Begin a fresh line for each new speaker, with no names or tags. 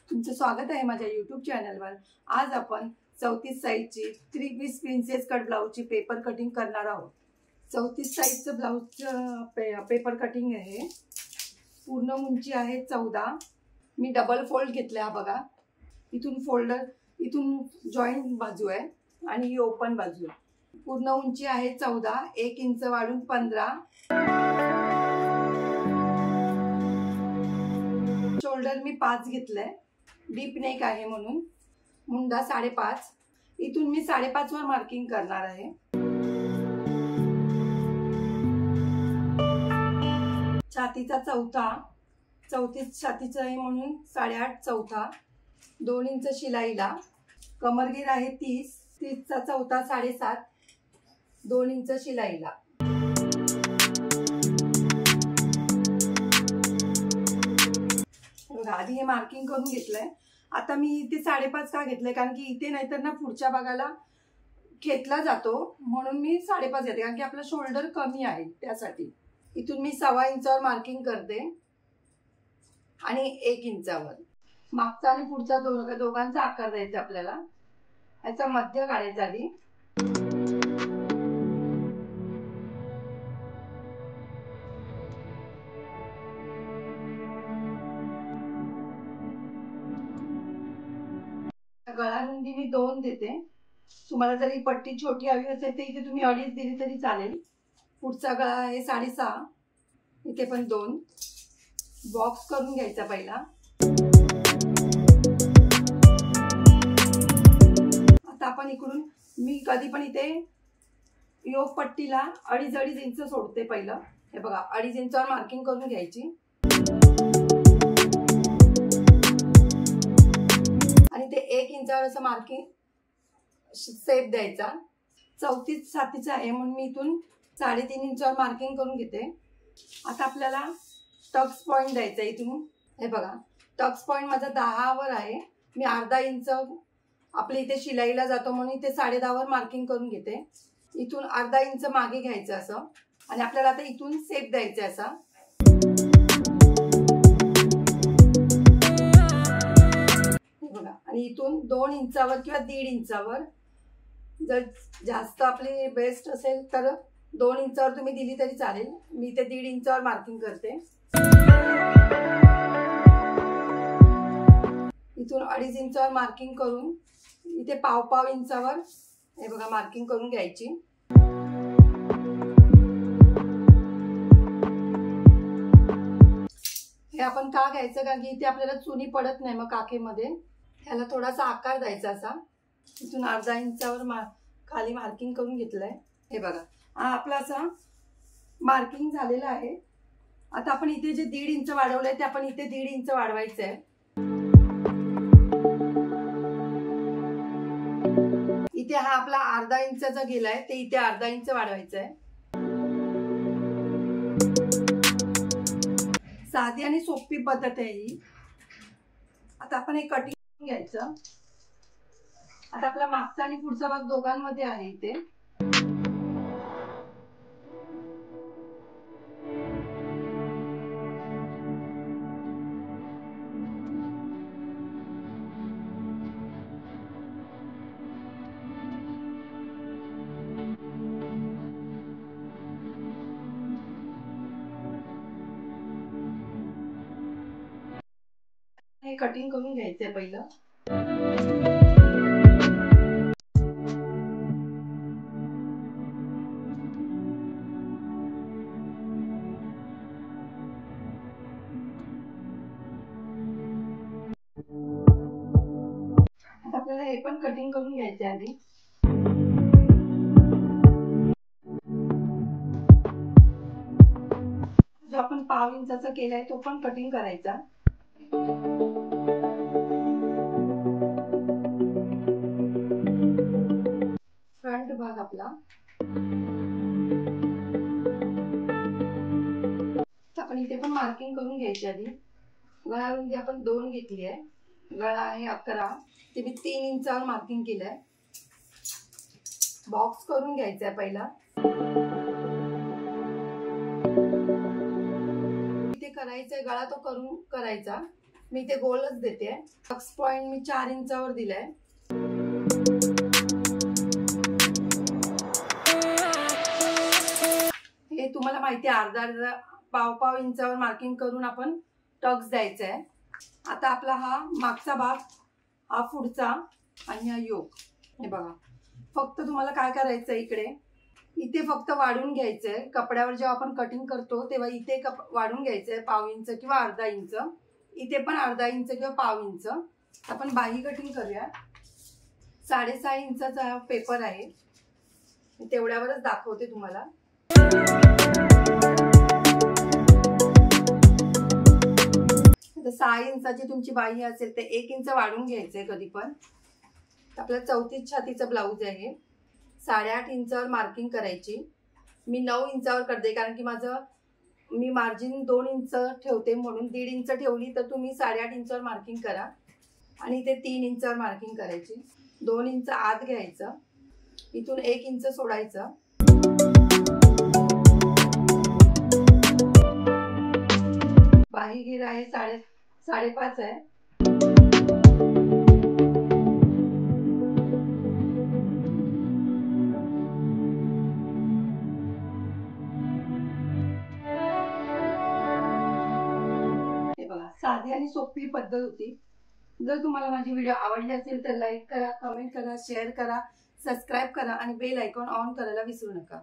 तुमचं स्वागत आहे माझ्या यूट्यूब चॅनलवर। आज आपण 34 साइजची 3 पीस प्रिन्सेस कट ब्लाउजची पेपर कटिंग करणार आहोत। 34 साइजचं ब्लाउजचं पेपर कटिंग आहे। पूर्ण उंची आहे 14। मी डबल फोल्ड घेतला हा बघा। इथून जॉइंट बाजू आहे आणि ही ओपन बाजू आहे। पूर्ण उंची आहे 14, 1 इंच वाढून 15। शोल्डर मी 5 घेतलाय, डीप नेक आहे म्हणून। मुंडा 5.5, इथून मी 5.5 वर मार्किंग करणार आहे। छातीचा चौथा, 34 छातीचा आहे म्हणून 8.5 चौथा, 2 इंच शिलाईला। कमरगीर आहे 30, 30 चा चौथा 7.5, 2 इंच शिलाईला। आधी हे मार्किंग करून घेतलंय। आता मी इथे 5.5 का घेतलंय कारण की इथे नाहीतर ना पुढच्या भागाला खेचला जातो, म्हणून मी 5.5 घेते कारण की आपला शोल्डर कमी आहे त्यासाठी। इथून मी 1.25 इंचावर मार्किंग करते आणि 1 इंचावर। मागचा आणि पुढचा दोघांचा आकार द्यायचा आपल्याला। याचा मध्य काढायचा आधी। गळा रुंदी मी 2 देते। तुम्हाला जर ही पट्टी छोटी हवी असेल तर इथे तुम्ही 2.5 दिली तरी चालेल। पुढचा गळा आहे 6.5, इथे पण 2। बॉक्स करून घ्यायचा पहिला। आता आपण इकडून मी कधी पण इथे योक पट्टीला 2.5 इंच सोडते पहिलं। हे बघा 2.5 इंचावर मार्किंग करून घ्यायची आणि ते 1 इंचावर असं मार्किंग सेप द्यायचा। 34 छातीचा आहे म्हणून मी इथून 3.5 इंचावर मार्किंग करून घेते। आता आपल्याला टक्स पॉइंट द्यायचा इथून। हे बघा टक्स पॉइंट माझा 10 वर आहे। मी अर्धा इंच आपल्या इथे शिलाईला जातो म्हणून इथे 10.5 वर मार्किंग करून घेते। इथून अर्धा इंच मागे घ्यायचं असं आणि आपल्याला आता इथून सेप द्यायचा असा। बघा आणि इथून 2 इंचावर किंवा 1.5 इंचावर, जर जास्त आपली बेस्ट असेल तर 2 इंचावर तुम्ही दिली तरी चालेल। मी इथे 1.5 इंचावर मार्किंग करते। इथून 2.5 इंचावर मार्किंग करून इथे 1.5 इंचावर हे बघा मार्किंग करून घ्यायची। हे आपण का घ्यायचं कारण की इथे आपल्याला चुनी पडत नाही मग काखेमध्ये। ह्याला थोडासा आकार द्यायचा असा। इथून अर्धा इंचावर खाली मार्किंग करून घेतलंय। हे बघा हा आपला असा मार्किंग झालेला आहे। आता आपण इथे जे 1.5 इंच वाढवलंय ते आपण इथे 1.5 इंच वाढवायचं आहे। इथे हा आपला अर्धा इंचाचा गेलाय ते इथे अर्धा इंच वाढवायचं आहे। साधी आणि सोपी पद्धत आहे ही। आता आपण हे कटिंग घ्यायचं। आता आपला मागचा आणि पुढचा भाग दोघांमध्ये आहे इथे। हे कटिंग करून घ्यायचंय पहिलं। आता आपल्याला हे पण कटिंग करून घ्यायचे आधी। जो आपण 1.5 इंचाचा केलाय तो पण कटिंग करायचा। फ्रंट भाग आपला। आपण इथे पण मार्किंग करून घ्यायची आधी। गळा रुंदी आपण 2 घेतली आहे। गळा आहे 11, ते मी 3 इंचावर मार्किंग केलंय। बॉक्स करून घ्यायचा आहे पहिला। इथे करायचंय गळा तो करायचा। मी ते गोलच देते. टक्स पॉइंट मी 4 इंचावर दिलाय. हे तुम्हाला माहिती आहे, अर्धा पाव इंचावर मार्किंग करून आपण टक्स द्यायचा आहे. आता आपला हा मागचा भाग, हा पुढचा आणि हा योक. हे बघा, फक्त तुम्हाला काय करायचं आहे, इथे फक्त वाढून घ्यायचंय. कपड्यावर जेव्हा आपण कटिंग करतो तेव्हा इथे वाढून घ्यायचंय पाव इंच किंवा अर्धा इंच. इथे पण अर्धा इंच किंवा पाव इंच. आपण बाही कटिंग करूया. 6.5 इंचाचा पेपर आहे, तेवढ्यावरच दाखवते तुम्हाला. आता 6 इंचाची तुमची बाही असेल तर 1 इंच वाढून घ्यायचंय कधी पण. आपला 34 छातीचा ब्लाऊज आहे. 8.5 इंचावर मार्किंग करायची. मी 9 इंचावर करते, कारण की मी मार्जिन 2 इंच ठेवते, म्हणून 1.5 इंच ठेवली तर तुम्ही 8.5 इंचावर मार्किंग करा. आणि इथे 3 इंचावर मार्किंग करायची. 2 इंच आत घ्यायचं, इथून 1 इंच सोडायचं. बाही घेर आहे 5.5 आहे. साधी आणि सोपी पद्धत होती. जर तुम्हाला माझी व्हिडिओ आवडली असेल तर लाईक करा, कमेंट करा, शेअर करा, सबस्क्राईब करा आणि बेल आयकॉन ऑन करायला विसरू नका.